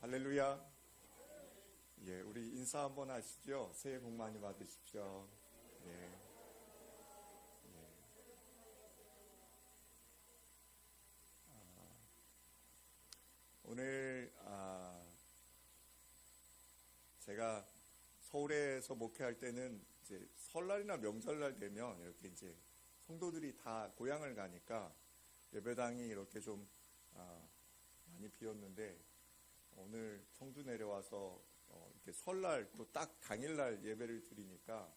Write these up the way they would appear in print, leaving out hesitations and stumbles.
할렐루야. 예, 우리 인사 한번 하시죠. 새해 복 많이 받으십시오. 예. 예. 오늘 제가 서울에서 목회할 때는 이제 설날이나 명절날 되면 이렇게 이제 성도들이 다 고향을 가니까 예배당이 이렇게 좀 많이 비었는데, 오늘 청주 내려와서 이렇게 설날 또 딱 당일날 예배를 드리니까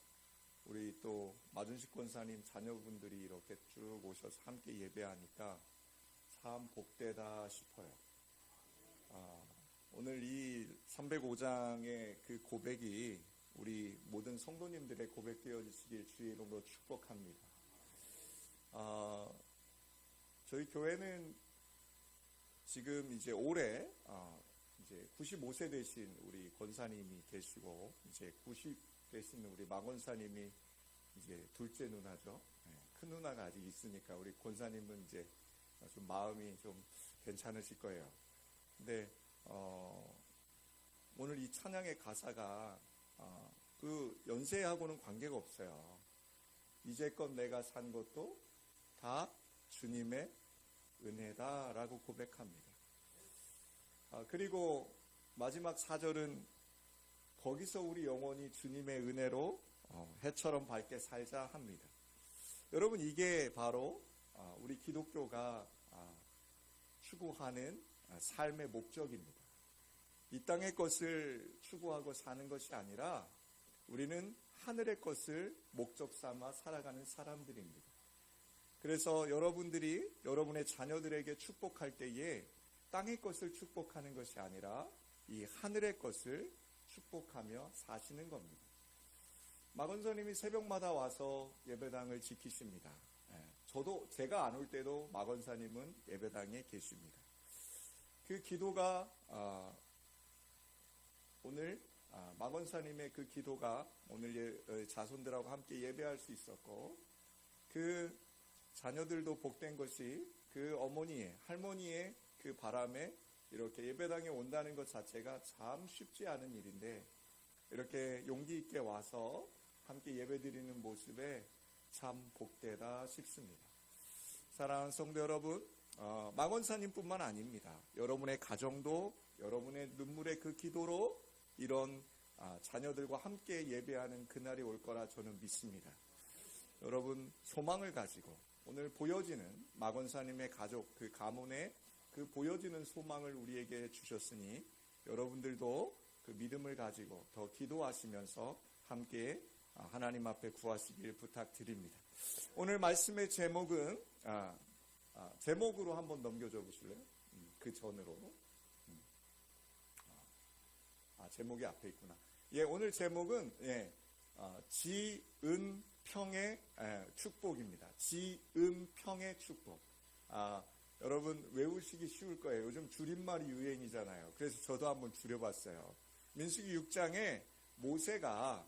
우리 또 마준식 권사님 자녀분들이 이렇게 쭉 오셔서 함께 예배하니까 참 복되다 싶어요. 오늘 이 305장의 그 고백이 우리 모든 성도님들의 고백 되어지시길 주의 이름으로 축복합니다. 저희 교회는 지금 이제 올해 이제 95세 되신 우리 권사님이 계시고, 이제 90 되신 우리 마 권사님이 이제 둘째 누나죠. 큰 누나가 아직 있으니까 우리 권사님은 이제 좀 마음이 좀 괜찮으실 거예요. 근데 오늘 이 찬양의 가사가 그 연세하고는 관계가 없어요. 이제껏 내가 산 것도 다 주님의 은혜다라고 고백합니다. 그리고 마지막 4절은 거기서 우리 영혼이 주님의 은혜로 해처럼 밝게 살자 합니다. 여러분, 이게 바로 우리 기독교가 추구하는 삶의 목적입니다. 이 땅의 것을 추구하고 사는 것이 아니라 우리는 하늘의 것을 목적 삼아 살아가는 사람들입니다. 그래서 여러분들이 여러분의 자녀들에게 축복할 때에 땅의 것을 축복하는 것이 아니라 이 하늘의 것을 축복하며 사시는 겁니다. 마 권사님이 새벽마다 와서 예배당을 지키십니다. 제가 안 올 때도 마 권사님은 예배당에 계십니다. 그 기도가 오늘 마 권사님의 그 기도가 오늘 자손들하고 함께 예배할 수 있었고, 그 자녀들도 복된 것이 그 어머니의, 할머니의 그 바람에 이렇게 예배당에 온다는 것 자체가 참 쉽지 않은 일인데, 이렇게 용기 있게 와서 함께 예배드리는 모습에 참 복되다 싶습니다. 사랑하는 성도 여러분, 마 권사님뿐만 아닙니다. 여러분의 가정도 여러분의 눈물의 그 기도로 이런 자녀들과 함께 예배하는 그날이 올 거라 저는 믿습니다. 여러분, 소망을 가지고 오늘 보여지는 마 권사님의 가족, 그 가문의 그 보여지는 소망을 우리에게 주셨으니 여러분들도 그 믿음을 가지고 더 기도하시면서 함께 하나님 앞에 구하시길 부탁드립니다. 오늘 말씀의 제목은 제목으로 한번 넘겨줘 보실래요? 그 전으로. 제목이 앞에 있구나. 예, 오늘 제목은 지은평의 축복입니다. 지은평의 축복. 여러분 외우시기 쉬울 거예요. 요즘 줄임말이 유행이잖아요. 그래서 저도 한번 줄여봤어요. 민수기 6장에 모세가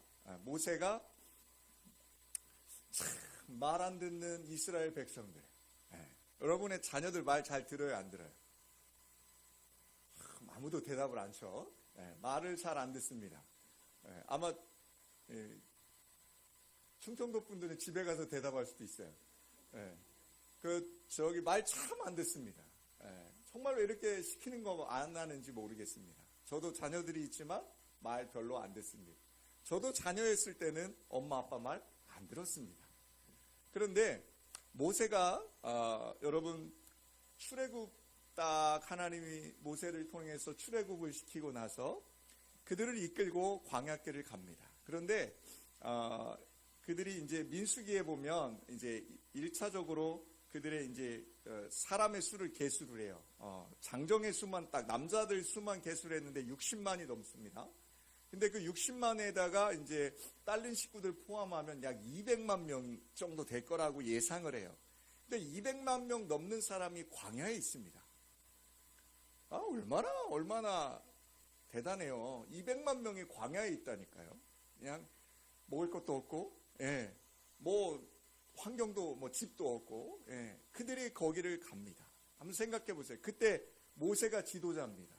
말 안 듣는 이스라엘 백성들, 여러분의 자녀들 말 잘 들어요, 안 들어요? 아무도 대답을 안 쳐. 말을 잘 안 듣습니다. 아마 충청도 분들은 집에 가서 대답할 수도 있어요. 말 참 안 듣습니다. 정말 왜 이렇게 시키는 거 안 하는지 모르겠습니다. 저도 자녀들이 있지만 말 별로 안 듣습니다. 저도 자녀였을 때는 엄마 아빠 말 안 들었습니다. 그런데 모세가 여러분 출애굽 딱 하나님이 모세를 통해서 출애굽을 시키고 나서 그들을 이끌고 광야길을 갑니다. 그런데 그들이 이제 민수기에 보면 이제 1차적으로 그들의 이제 사람의 수를 계수를 해요. 장정의 수만 딱 남자들 수만 계수를 했는데 60만이 넘습니다. 근데 그 60만에다가 이제 딸린 식구들 포함하면 약 200만 명 정도 될 거라고 예상을 해요. 근데 200만 명 넘는 사람이 광야에 있습니다. 얼마나 대단해요. 200만 명이 광야에 있다니까요. 그냥 먹을 것도 없고, 환경도 집도 없고, 그들이 거기를 갑니다. 한번 생각해 보세요. 그때 모세가 지도자입니다.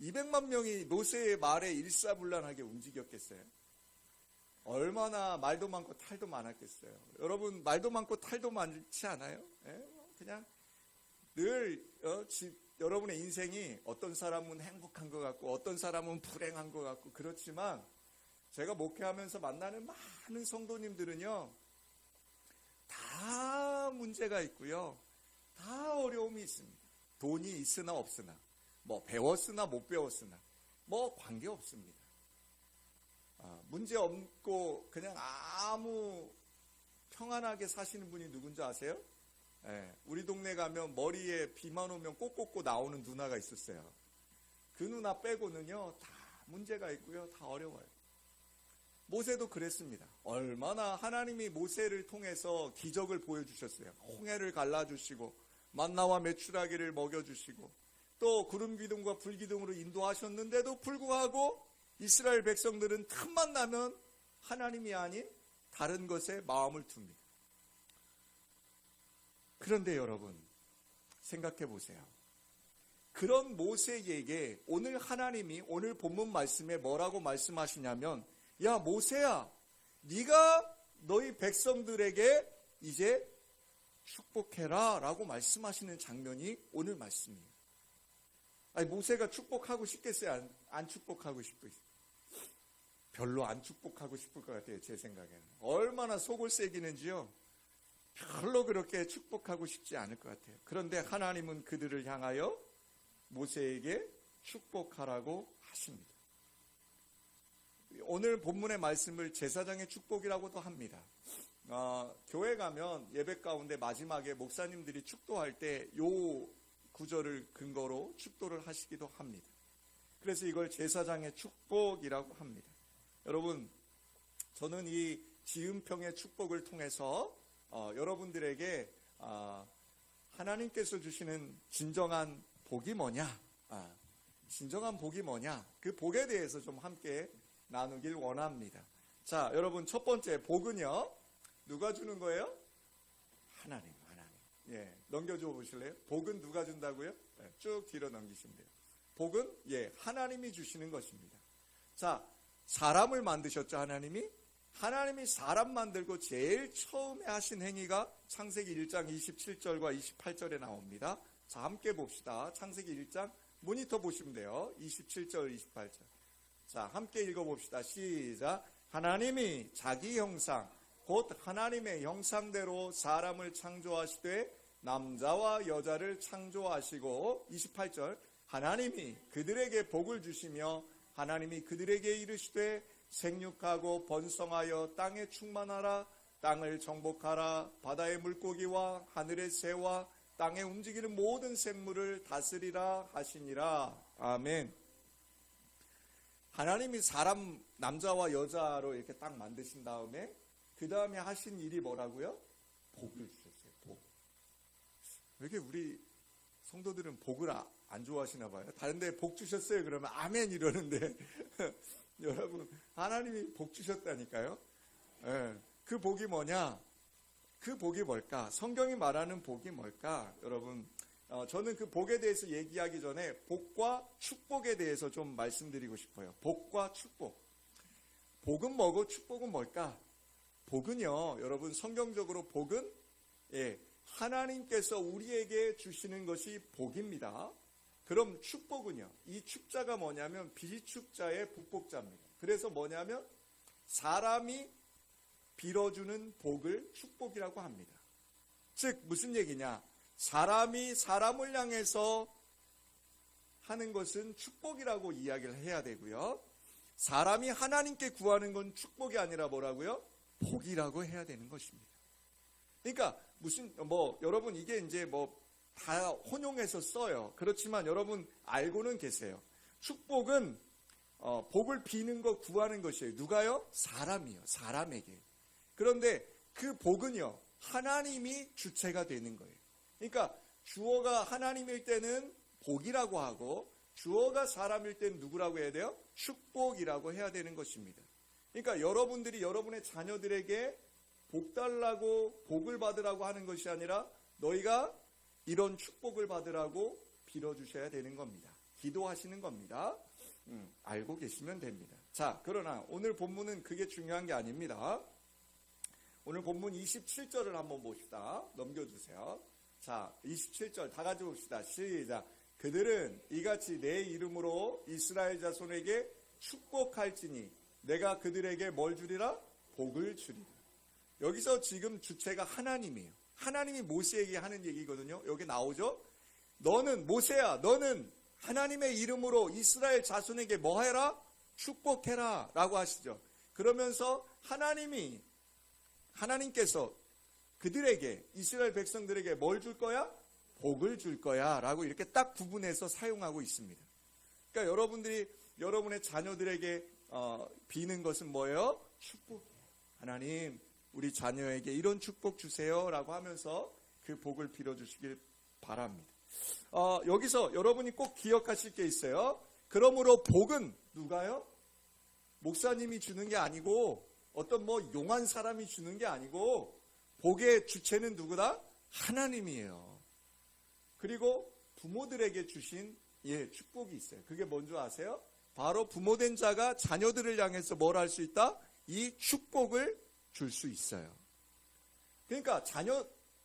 200만 명이 모세의 말에 일사불란하게 움직였겠어요? 얼마나 말도 많고 탈도 많았겠어요? 여러분, 말도 많고 탈도 많지 않아요? 그냥 늘 여러분의 인생이 어떤 사람은 행복한 것 같고 어떤 사람은 불행한 것 같고 그렇지만, 제가 목회하면서 만나는 많은 성도님들은요, 다 문제가 있고요, 다 어려움이 있습니다. 돈이 있으나 없으나, 뭐 배웠으나 못 배웠으나 뭐 관계없습니다. 문제 없고 그냥 아무 평안하게 사시는 분이 누군지 아세요? 우리 동네 가면 머리에 비만 오면 꼭 꽂고 나오는 누나가 있었어요. 그 누나 빼고는요 다 문제가 있고요, 다 어려워요. 모세도 그랬습니다. 얼마나 하나님이 모세를 통해서 기적을 보여주셨어요. 홍해를 갈라주시고 만나와 메추라기를 먹여주시고 또 구름 기둥과 불 기둥으로 인도하셨는데도 불구하고 이스라엘 백성들은 틈만 나면 하나님이 아닌 다른 것에 마음을 둡니다. 그런데 여러분, 생각해 보세요. 그런 모세에게 오늘 하나님이 오늘 본문 말씀에 뭐라고 말씀하시냐면, 야 모세야, 네가 너희 백성들에게 이제 축복해라 라고 말씀하시는 장면이 오늘 말씀이에요. 아니, 모세가 축복하고 싶겠어요? 안 축복하고 싶어요? 별로 안 축복하고 싶을 것 같아요, 제 생각에는. 얼마나 속을 새기는지요, 별로 그렇게 축복하고 싶지 않을 것 같아요. 그런데 하나님은 그들을 향하여 모세에게 축복하라고 하십니다. 오늘 본문의 말씀을 제사장의 축복이라고도 합니다. 교회 가면 예배 가운데 마지막에 목사님들이 축도할 때 요 구절을 근거로 축도를 하시기도 합니다. 그래서 이걸 제사장의 축복이라고 합니다. 여러분, 저는 이 지은평의 축복을 통해서 여러분들에게 하나님께서 주시는 진정한 복이 뭐냐, 진정한 복이 뭐냐, 그 복에 대해서 좀 함께 나누길 원합니다. 자, 여러분, 첫 번째 복은요, 누가 주는 거예요? 하나님. 넘겨줘 보실래요? 복은 누가 준다고요? 쭉 뒤로 넘기시면 돼요. 복은 하나님이 주시는 것입니다. 자, 사람을 만드셨죠, 하나님이? 하나님이 사람 만들고 제일 처음에 하신 행위가 창세기 1장 27절과 28절에 나옵니다. 자, 함께 봅시다. 창세기 1장 모니터 보시면 돼요. 27절, 28절. 자, 함께 읽어봅시다. 시작. 하나님이 자기 형상, 곧 하나님의 형상대로 사람을 창조하시되 남자와 여자를 창조하시고, 28절. 하나님이 그들에게 복을 주시며 하나님이 그들에게 이르시되 생육하고 번성하여 땅에 충만하라, 땅을 정복하라, 바다의 물고기와 하늘의 새와 땅에 움직이는 모든 생물을 다스리라 하시니라. 아멘. 하나님이 사람 남자와 여자로 이렇게 딱 만드신 다음에 그 다음에 하신 일이 뭐라고요? 복을 주셨어요. 복. 왜 이렇게 우리 성도들은 복을 안 좋아하시나 봐요. 다른 데 복 주셨어요 그러면 아멘 이러는데 여러분, 하나님이 복 주셨다니까요. 그 복이 뭐냐? 그 복이 뭘까? 성경이 말하는 복이 뭘까? 여러분, 저는 그 복에 대해서 얘기하기 전에 복과 축복에 대해서 좀 말씀드리고 싶어요. 복과 축복. 복은 뭐고 축복은 뭘까? 복은요, 여러분, 성경적으로 복은 하나님께서 우리에게 주시는 것이 복입니다. 그럼 축복은요, 이 축자가 뭐냐면 비축자의 북복자입니다. 그래서 뭐냐면 사람이 빌어주는 복을 축복이라고 합니다. 즉 무슨 얘기냐? 사람이 사람을 향해서 하는 것은 축복이라고 이야기를 해야 되고요, 사람이 하나님께 구하는 건 축복이 아니라 뭐라고요? 복이라고 해야 되는 것입니다. 그러니까 여러분, 이게 이제 다 혼용해서 써요. 그렇지만 여러분 알고는 계세요. 축복은 복을 비는 것, 구하는 것이에요. 누가요? 사람이요. 사람에게. 그런데 그 복은요, 하나님이 주체가 되는 거예요. 그러니까 주어가 하나님일 때는 복이라고 하고 주어가 사람일 때는 누구라고 해야 돼요? 축복이라고 해야 되는 것입니다. 그러니까 여러분들이 여러분의 자녀들에게 복 달라고 복을 받으라고 하는 것이 아니라 너희가 이런 축복을 받으라고 빌어주셔야 되는 겁니다. 기도하시는 겁니다. 알고 계시면 됩니다. 자, 그러나 오늘 본문은 그게 중요한 게 아닙니다. 오늘 본문 27절을 한번 봅시다. 넘겨주세요. 자, 27절 다 같이 봅시다. 시작. 그들은 이같이 내 이름으로 이스라엘 자손에게 축복할지니 내가 그들에게 뭘 주리라? 복을 주리라. 여기서 지금 주체가 하나님이에요. 하나님이 모세에게 하는 얘기거든요. 여기 나오죠? 너는 모세야, 너는 하나님의 이름으로 이스라엘 자손에게 뭐 해라? 축복해라 라고 하시죠. 그러면서 하나님께서 그들에게, 이스라엘 백성들에게 뭘 줄 거야? 복을 줄 거야 라고 이렇게 딱 구분해서 사용하고 있습니다. 그러니까 여러분들이 여러분의 자녀들에게 비는 것은 뭐예요? 축복이에요. 하나님, 우리 자녀에게 이런 축복 주세요 라고 하면서 그 복을 빌어주시길 바랍니다. 여기서 여러분이 꼭 기억하실 게 있어요. 그러므로 복은 누가요? 목사님이 주는 게 아니고 어떤 용한 사람이 주는 게 아니고 복의 주체는 누구다? 하나님이에요. 그리고 부모들에게 주신 축복이 있어요. 그게 뭔지 아세요? 바로 부모된 자가 자녀들을 향해서 뭘 할 수 있다? 이 축복을 줄 수 있어요. 그러니까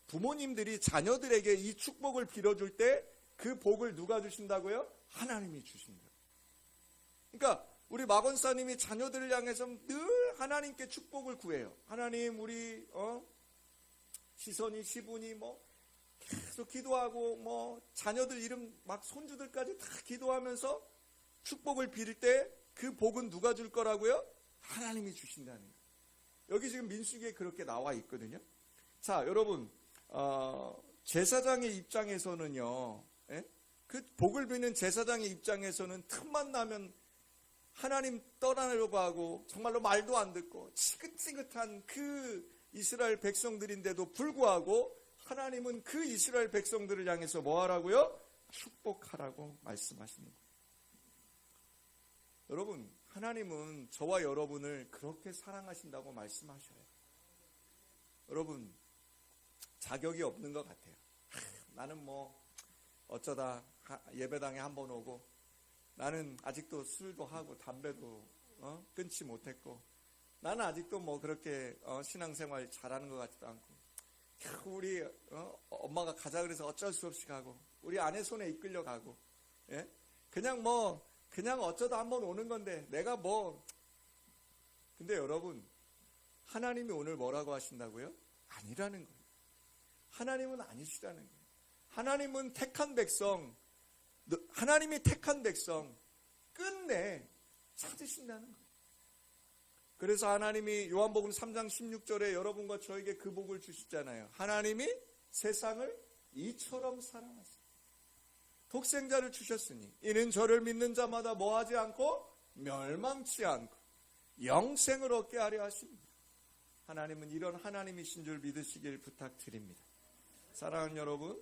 부모님들이 자녀들에게 이 축복을 빌어줄 때 그 복을 누가 주신다고요? 하나님이 주신다. 그러니까 우리 마건사님이 자녀들을 향해서 늘 하나님께 축복을 구해요. 하나님, 우리 시선이, 시분이 계속 기도하고 자녀들 이름 막 손주들까지 다 기도하면서 축복을 빌 때 그 복은 누가 줄 거라고요? 하나님이 주신다는 거예요. 여기 지금 민수기에 그렇게 나와 있거든요. 자, 여러분, 제사장의 입장에서는요, 그 복을 비는 제사장의 입장에서는 틈만 나면 하나님 떠나려고 하고 정말로 말도 안 듣고 지긋지긋한 그 이스라엘 백성들인데도 불구하고 하나님은 그 이스라엘 백성들을 향해서 뭐 하라고요? 축복하라고 말씀하시는 거예요. 여러분, 하나님은 저와 여러분을 그렇게 사랑하신다고 말씀하셔요. 여러분, 자격이 없는 것 같아요. 나는 어쩌다 예배당에 한번 오고, 나는 아직도 술도 하고 담배도 끊지 못했고, 나는 아직도 그렇게 신앙생활 잘하는 것 같지도 않고, 우리 엄마가 가자 그래서 어쩔 수 없이 가고, 우리 아내 손에 이끌려 가고, 그냥 어쩌다 한번 오는 건데 내가 근데 여러분, 하나님이 오늘 뭐라고 하신다고요? 아니라는 거예요. 하나님은 아니시라는 거예요. 하나님은 하나님이 택한 백성 끝내 찾으신다는 거예요. 그래서 하나님이 요한복음 3장 16절에 여러분과 저에게 그 복을 주시잖아요. 하나님이 세상을 이처럼 사랑하셨습니다. 독생자를 주셨으니 이는 저를 믿는 자마다 뭐하지 않고 멸망치 않고 영생을 얻게 하려 하십니다. 하나님은 이런 하나님이신 줄 믿으시길 부탁드립니다. 사랑하는 여러분,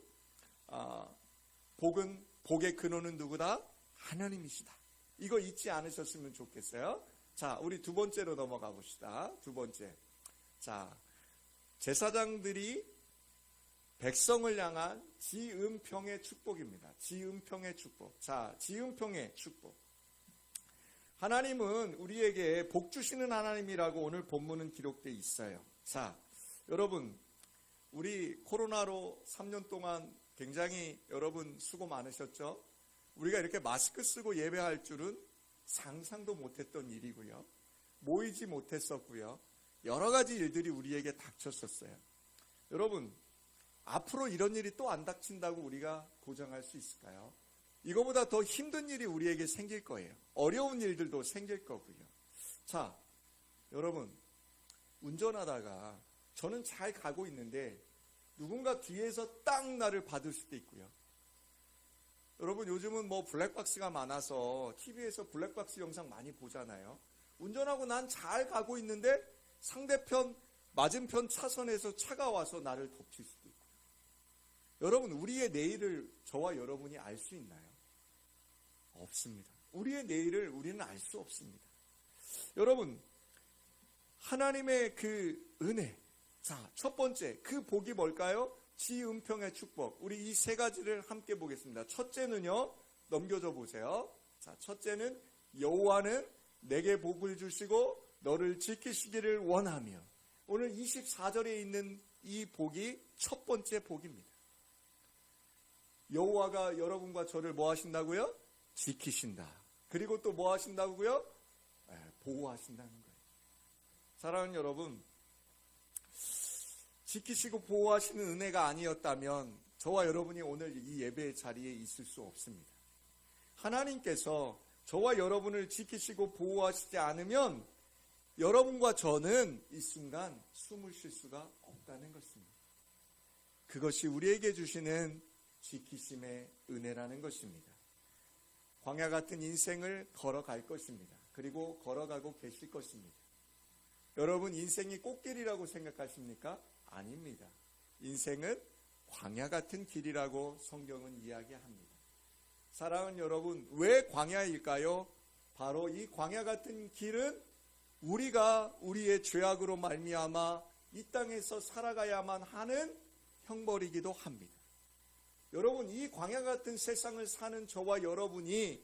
복의 근원은 누구다? 하나님이시다. 이거 잊지 않으셨으면 좋겠어요. 자, 우리 두 번째로 넘어가 봅시다. 두 번째. 자, 제사장들이 백성을 향한 지은평의 축복입니다. 지은평의 축복. 자, 지은평의 축복. 하나님은 우리에게 복 주시는 하나님이라고 오늘 본문은 기록되어 있어요. 자, 여러분, 우리 코로나로 3년 동안 굉장히 여러분 수고 많으셨죠? 우리가 이렇게 마스크 쓰고 예배할 줄은 상상도 못했던 일이고요. 모이지 못했었고요. 여러 가지 일들이 우리에게 닥쳤었어요. 여러분, 앞으로 이런 일이 또 안 닥친다고 우리가 보장할 수 있을까요? 이거보다 더 힘든 일이 우리에게 생길 거예요. 어려운 일들도 생길 거고요. 자, 여러분, 운전하다가 저는 잘 가고 있는데 누군가 뒤에서 딱 나를 받을 수도 있고요. 여러분, 요즘은 블랙박스가 많아서 TV에서 블랙박스 영상 많이 보잖아요. 운전하고 난 잘 가고 있는데 상대편 맞은편 차선에서 차가 와서 나를 덮칠 수도 있고요. 여러분, 우리의 내일을 저와 여러분이 알 수 있나요? 없습니다. 우리의 내일을 우리는 알 수 없습니다. 여러분, 하나님의 그 은혜. 자, 첫 번째, 그 복이 뭘까요? 지은평의 축복. 우리 이 세 가지를 함께 보겠습니다. 첫째는요, 넘겨줘 보세요. 자, 첫째는 여호와는 내게 복을 주시고 너를 지키시기를 원하며. 오늘 24절에 있는 이 복이 첫 번째 복입니다. 여호와가 여러분과 저를 뭐 하신다고요? 지키신다. 그리고 또 뭐 하신다고요? 보호하신다는 거예요. 사랑하는 여러분, 지키시고 보호하시는 은혜가 아니었다면 저와 여러분이 오늘 이 예배의 자리에 있을 수 없습니다. 하나님께서 저와 여러분을 지키시고 보호하시지 않으면 여러분과 저는 이 순간 숨을 쉴 수가 없다는 것입니다. 그것이 우리에게 주시는 지키심의 은혜라는 것입니다. 광야 같은 인생을 걸어갈 것입니다. 그리고 걸어가고 계실 것입니다. 여러분, 인생이 꽃길이라고 생각하십니까? 아닙니다. 인생은 광야 같은 길이라고 성경은 이야기합니다. 사랑하는 여러분, 왜 광야일까요? 바로 이 광야 같은 길은 우리가 우리의 죄악으로 말미암아 이 땅에서 살아가야만 하는 형벌이기도 합니다. 여러분, 이 광야 같은 세상을 사는 저와 여러분이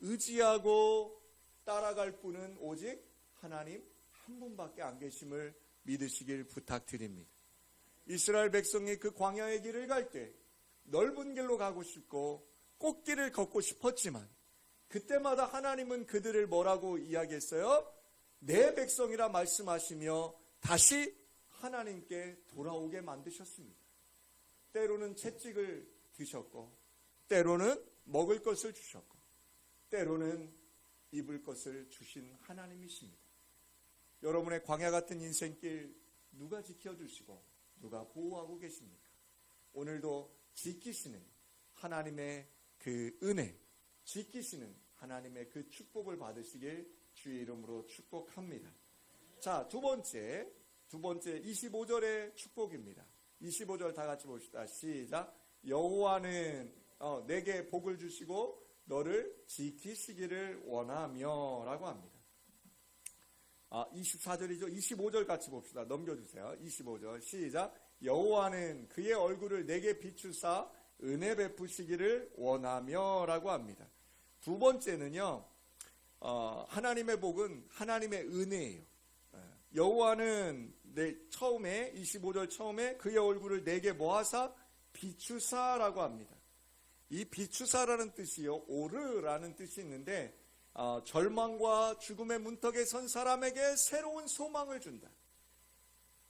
의지하고 따라갈 분은 오직 하나님 한 분밖에 안 계심을 믿으시길 부탁드립니다. 이스라엘 백성이 그 광야의 길을 갈 때 넓은 길로 가고 싶고 꽃길을 걷고 싶었지만 그때마다 하나님은 그들을 뭐라고 이야기했어요? 내 백성이라 말씀하시며 다시 하나님께 돌아오게 만드셨습니다. 때로는 채찍을 드셨고 때로는 먹을 것을 주셨고 때로는 입을 것을 주신 하나님이십니다. 여러분의 광야 같은 인생길 누가 지켜주시고 누가 보호하고 계십니까? 오늘도 지키시는 하나님의 그 은혜, 지키시는 하나님의 그 축복을 받으시길 주의 이름으로 축복합니다. 자, 두 번째 25절의 축복입니다. 25절 다 같이 봅시다. 시작. 여호와는 내게 복을 주시고 너를 지키시기를 원하며 라고 합니다. 24절이죠. 25절 같이 봅시다. 넘겨주세요. 25절 시작. 여호와는 그의 얼굴을 내게 비추사 은혜 베푸시기를 원하며 라고 합니다. 두 번째는요, 하나님의 복은 하나님의 은혜예요. 여호와는 처음에 25절 처음에 그의 얼굴을 내게 모아사 비추사라고 합니다. 이 비추사라는 뜻이요, 오르라는 뜻이 있는데 절망과 죽음의 문턱에 선 사람에게 새로운 소망을 준다.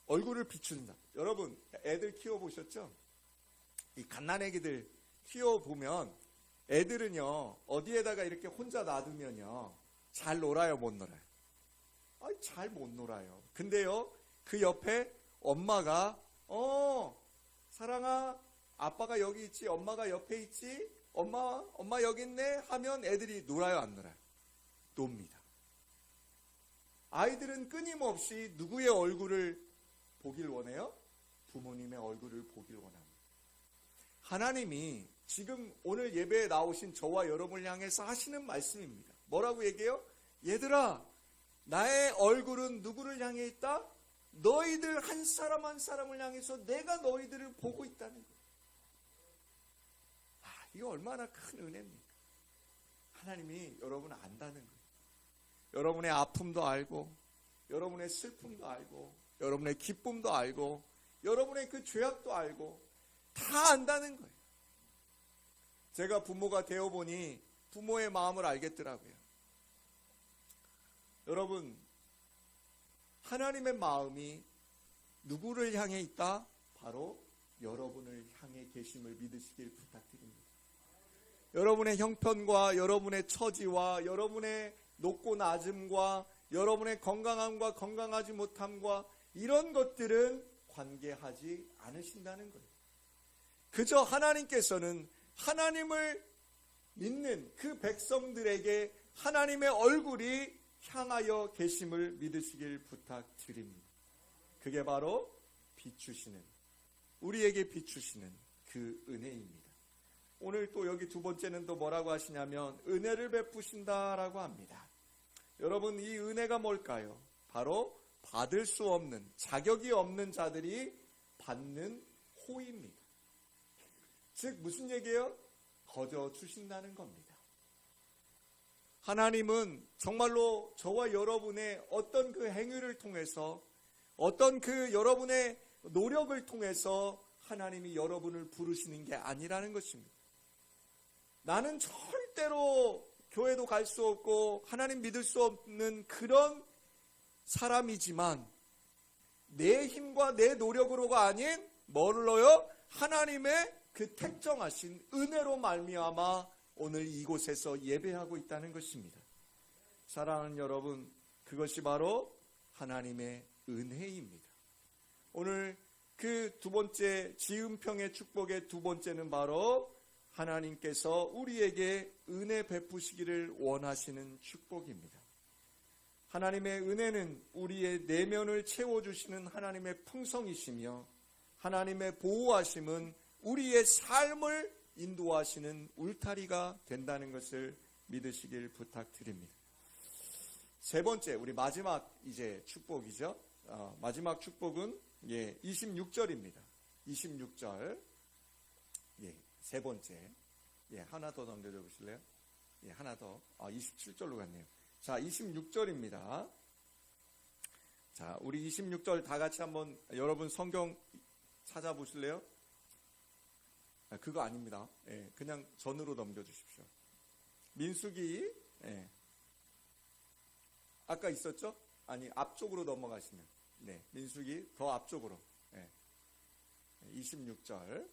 얼굴을 비춘다. 여러분, 애들 키워보셨죠? 이 갓난애기들 키워보면 애들은요, 어디에다가 이렇게 혼자 놔두면요, 잘 놀아요, 못 놀아요? 잘 못 놀아요. 근데요, 그 옆에 엄마가 사랑아, 아빠가 여기 있지, 엄마가 옆에 있지, 엄마 여기 있네 하면 애들이 놀아요, 안 놀아요? 놉니다. 아이들은 끊임없이 누구의 얼굴을 보길 원해요? 부모님의 얼굴을 보길 원합니다. 하나님이 지금 오늘 예배에 나오신 저와 여러분을 향해서 하시는 말씀입니다. 뭐라고 얘기해요? 얘들아, 나의 얼굴은 누구를 향해 있다? 너희들 한 사람 한 사람을 향해서 내가 너희들을 보고 있다는 거예요. 이거 얼마나 큰 은혜입니까? 하나님이 여러분을 안다는 거예요. 여러분의 아픔도 알고, 여러분의 슬픔도 알고, 여러분의 기쁨도 알고, 여러분의 그 죄악도 알고, 다 안다는 거예요. 제가 부모가 되어보니 부모의 마음을 알겠더라고요. 여러분, 하나님의 마음이 누구를 향해 있다? 바로 여러분을 향해 계심을 믿으시길 부탁드립니다. 여러분의 형편과 여러분의 처지와 여러분의 높고 낮음과 여러분의 건강함과 건강하지 못함과 이런 것들은 관계하지 않으신다는 거예요. 그저 하나님께서는 하나님을 믿는 그 백성들에게 하나님의 얼굴이 향하여 계심을 믿으시길 부탁드립니다. 그게 바로 비추시는, 우리에게 비추시는 그 은혜입니다. 오늘 또 여기 두 번째는 또 뭐라고 하시냐면 은혜를 베푸신다라고 합니다. 여러분, 이 은혜가 뭘까요? 바로 받을 수 없는, 자격이 없는 자들이 받는 호의입니다. 즉 무슨 얘기예요? 거저 주신다는 겁니다. 하나님은 정말로 저와 여러분의 어떤 그 행위를 통해서, 어떤 그 여러분의 노력을 통해서 하나님이 여러분을 부르시는 게 아니라는 것입니다. 나는 절대로 교회도 갈 수 없고 하나님 믿을 수 없는 그런 사람이지만 내 힘과 내 노력으로가 아닌 뭐를요? 하나님의 그 택정하신 은혜로 말미암아 오늘 이곳에서 예배하고 있다는 것입니다. 사랑하는 여러분, 그것이 바로 하나님의 은혜입니다. 오늘 그 두 번째 지음평의 축복의 두 번째는 바로 하나님께서 우리에게 은혜 베푸시기를 원하시는 축복입니다. 하나님의 은혜는 우리의 내면을 채워주시는 하나님의 풍성이시며 하나님의 보호하심은 우리의 삶을 인도하시는 울타리가 된다는 것을 믿으시길 부탁드립니다. 세 번째, 우리 마지막 이제 축복이죠. 마지막 축복은 26절입니다. 26절. 세 번째. 하나 더 넘겨줘 보실래요? 하나 더. 27절로 갔네요. 자, 26절입니다. 자, 우리 26절 다 같이 한번 여러분 성경 찾아보실래요? 그거 아닙니다. 그냥 전으로 넘겨주십시오. 민수기, 아까 있었죠? 아니, 앞쪽으로 넘어가시면. 민수기 더 앞쪽으로. 26절.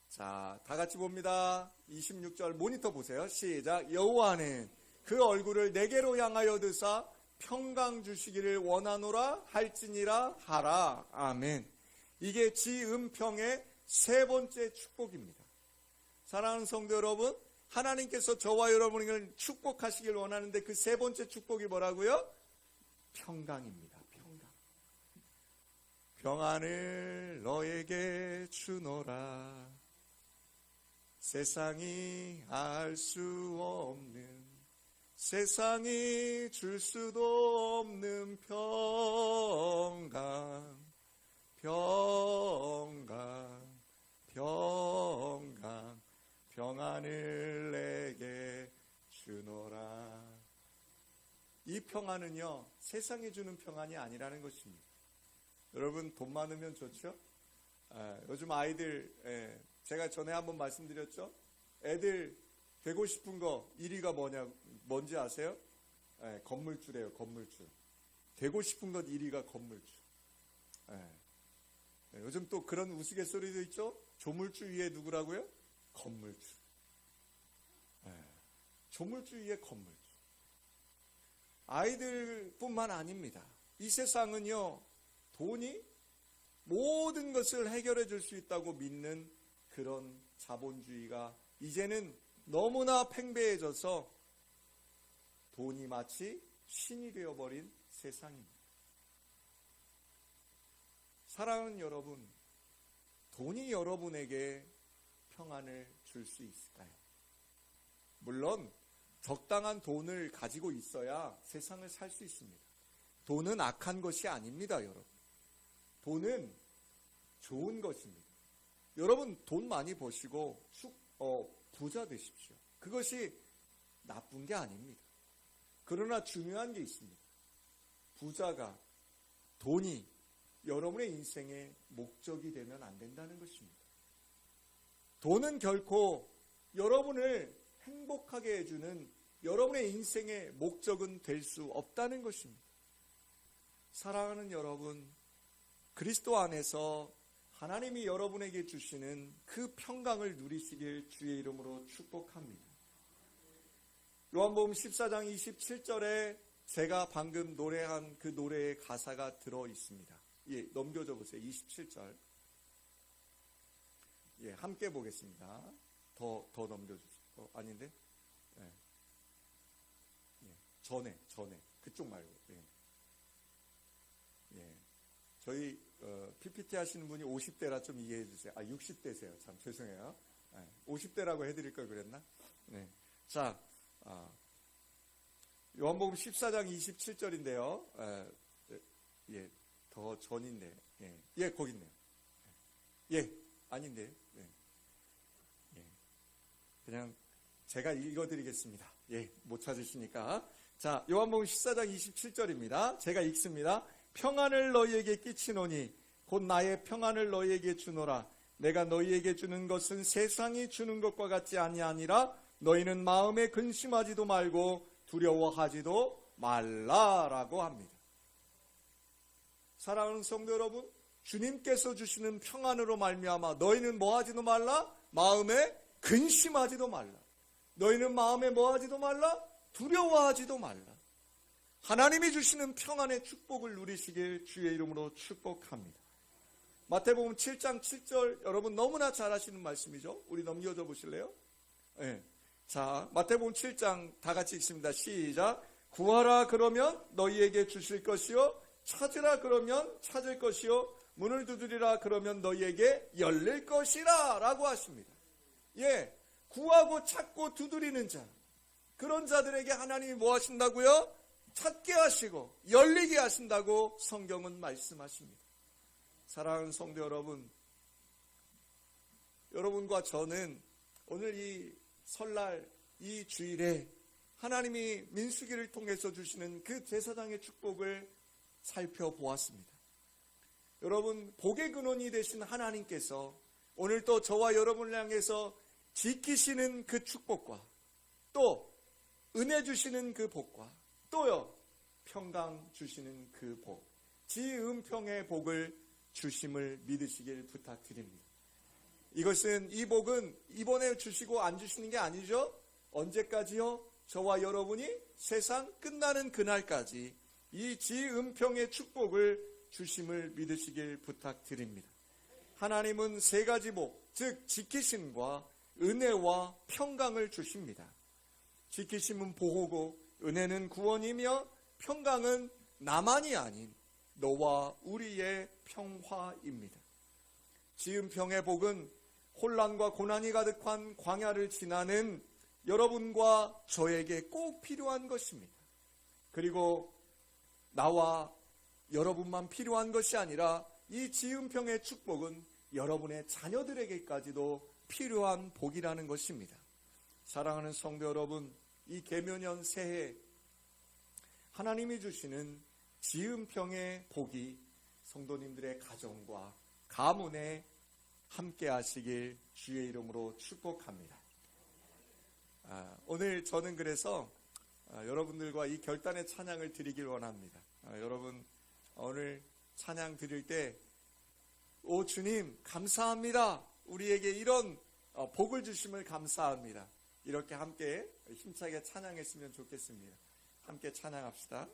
자, 다 같이 봅니다. 26절 모니터 보세요. 시작. 여호와는 그 얼굴을 내게로 향하여 드사 평강 주시기를 원하노라 할지니라 하라. 아멘. 이게 지음평의 세 번째 축복입니다. 사랑하는 성도 여러분, 하나님께서 저와 여러분을 축복하시길 원하는데 그 세 번째 축복이 뭐라고요? 평강입니다. 평강. 평안을 너에게 주노라. 세상이 알 수 없는, 세상이 줄 수도 없는 평강, 평강, 평강, 평안을 내게 주노라. 이 평안은요, 세상이 주는 평안이 아니라는 것입니다. 여러분, 돈 많으면 좋죠? 요즘 아이들, 제가 전에 한번 말씀드렸죠? 애들 되고 싶은 거 1위가 뭔지 아세요? 건물주래요, 건물주. 되고 싶은 것 1위가 건물주. 요즘 또 그런 우스갯소리도 있죠? 조물주 위에 누구라고요? 건물주. 조물주 위에 건물주. 아이들뿐만 아닙니다. 이 세상은요, 돈이 모든 것을 해결해 줄 수 있다고 믿는 그런 자본주의가 이제는 너무나 팽배해져서 돈이 마치 신이 되어버린 세상입니다. 사랑하는 여러분, 돈이 여러분에게 평안을 줄 수 있을까요? 물론 적당한 돈을 가지고 있어야 세상을 살 수 있습니다. 돈은 악한 것이 아닙니다, 여러분. 돈은 좋은 것입니다. 여러분 돈 많이 버시고 부자 되십시오. 그것이 나쁜 게 아닙니다. 그러나 중요한 게 있습니다. 부자가, 돈이 여러분의 인생의 목적이 되면 안 된다는 것입니다. 돈은 결코 여러분을 행복하게 해주는 여러분의 인생의 목적은 될 수 없다는 것입니다. 사랑하는 여러분, 그리스도 안에서 하나님이 여러분에게 주시는 그 평강을 누리시길 주의 이름으로 축복합니다. 요한복음 14장 27절에 제가 방금 노래한 그 노래의 가사가 들어 있습니다. 넘겨줘 보세요. 27절. 함께 보겠습니다. 더 넘겨주세요. 아닌데? 전에. 그쪽 말고. 저희 PPT 하시는 분이 50대라 좀 이해해 주세요. 60대세요. 참 죄송해요. 50대라고 해드릴 걸 그랬나? 자, 요한복음 14장 27절인데요. 더 전인데. 거기 있네요. 아닌데. 그냥 제가 읽어드리겠습니다. 예, 못 찾으시니까. 자, 요한복음 14장 27절입니다. 제가 읽습니다. 평안을 너희에게 끼치노니 곧 나의 평안을 너희에게 주노라. 내가 너희에게 주는 것은 세상이 주는 것과 같지 아니하니라. 너희는 마음에 근심하지도 말고 두려워하지도 말라라고 합니다. 사랑하는 성도 여러분, 주님께서 주시는 평안으로 말미암아 너희는 뭐하지도 말라? 마음에 근심하지도 말라. 너희는 마음에 뭐하지도 말라? 두려워하지도 말라. 하나님이 주시는 평안의 축복을 누리시길 주의 이름으로 축복합니다. 마태복음 7장 7절 여러분 너무나 잘 아시는 말씀이죠. 우리 넘겨줘 보실래요? 네. 자, 마태복음 7장 다 같이 읽습니다. 시작. 구하라 그러면 너희에게 주실 것이요, 찾으라 그러면 찾을 것이요, 문을 두드리라 그러면 너희에게 열릴 것이라 라고 하십니다. 예, 구하고 찾고 두드리는 자, 그런 자들에게 하나님이 뭐 하신다고요? 찾게 하시고 열리게 하신다고 성경은 말씀하십니다. 사랑하는 성도 여러분, 여러분과 저는 오늘 이 설날 이 주일에 하나님이 민수기를 통해서 주시는 그 제사장의 축복을 살펴보았습니다. 여러분, 복의 근원이 되신 하나님께서 오늘 또 저와 여러분을 향해서 지키시는 그 축복과 또 은혜 주시는 그 복과 또요 평강 주시는 그 복, 지음평의 복을 주심을 믿으시길 부탁드립니다. 이것은, 이 복은 이번에 주시고 안 주시는 게 아니죠. 언제까지요? 저와 여러분이 세상 끝나는 그날까지 이 지음평의 축복을 주심을 믿으시길 부탁드립니다. 하나님은 세 가지 복, 즉 지키심과 은혜와 평강을 주십니다. 지키심은 보호고 은혜는 구원이며 평강은 나만이 아닌 너와 우리의 평화입니다. 지음평의 복은 혼란과 고난이 가득한 광야를 지나는 여러분과 저에게 꼭 필요한 것입니다. 그리고 나와 여러분만 필요한 것이 아니라 이 지음평의 축복은 여러분의 자녀들에게까지도 필요한 복이라는 것입니다. 사랑하는 성도 여러분, 이 계묘년 새해 하나님이 주시는 지음평의 복이 성도님들의 가정과 가문에 함께 하시길 주의 이름으로 축복합니다. 오늘 저는 그래서 여러분들과 이 결단의 찬양을 드리길 원합니다. 여러분, 오늘 찬양 드릴 때, 오 주님 감사합니다, 우리에게 이런 복을 주심을 감사합니다, 이렇게 함께 힘차게 찬양했으면 좋겠습니다. 함께 찬양합시다.